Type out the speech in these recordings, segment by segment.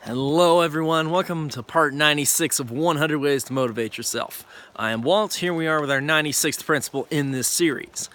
Hello everyone, welcome to part 96 of 100 Ways to Motivate Yourself. I am Walt, here we are with our 96th principle in this series.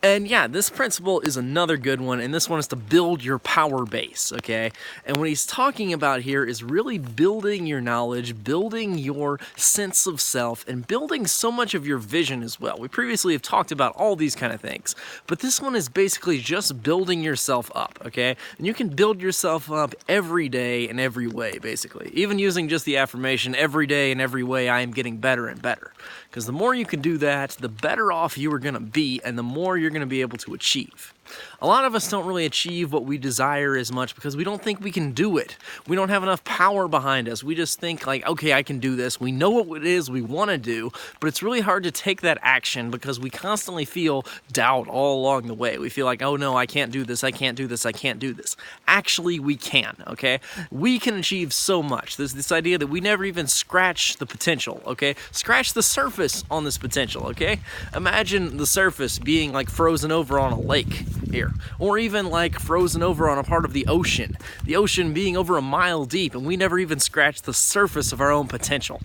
And yeah, this principle is another good one, and this one is to build your power base, okay? And what he's talking about here is really building your knowledge, building your sense of self, and building so much of your vision as well. We previously have talked about all these kind of things, but this one is basically just building yourself up, okay? And you can build yourself up every day in every way, basically. Even using just the affirmation, every day in every way I am getting better and better. Because the more you can do that, the better off you are going to be, and the more you're going to be able to achieve. A lot of us don't really achieve what we desire as much because we don't think we can do it. We don't have enough power behind us. We just think like, okay, I can do this. We know what it is we want to do, but it's really hard to take that action because we constantly feel doubt all along the way. We feel like, oh no, I can't do this, I can't do this, I can't do this. Actually, we can, okay? We can achieve so much. There's this idea that we never even scratch the potential, okay? Scratch the surface on this potential, okay? Imagine the surface being like frozen over on a lake here, or even like frozen over on a part of the ocean being over a mile deep, and we never even scratch the surface of our own potential.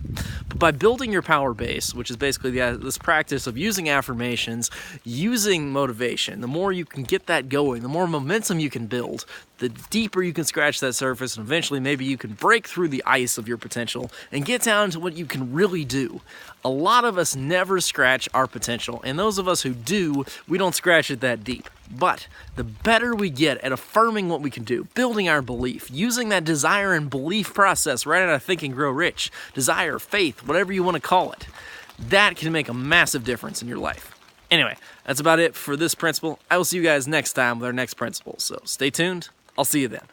But by building your power base, which is basically this practice of using affirmations, using motivation, the more you can get that going, the more momentum you can build, the deeper you can scratch that surface, and eventually maybe you can break through the ice of your potential and get down to what you can really do. A lot of us never scratch our potential, and those of us who do, we don't scratch it that deep. But the better we get at affirming what we can do, building our belief, using that desire and belief process right out of Think and Grow Rich, desire, faith, whatever you want to call it, that can make a massive difference in your life. Anyway, that's about it for this principle. I will see you guys next time with our next principle. So stay tuned. I'll see you then.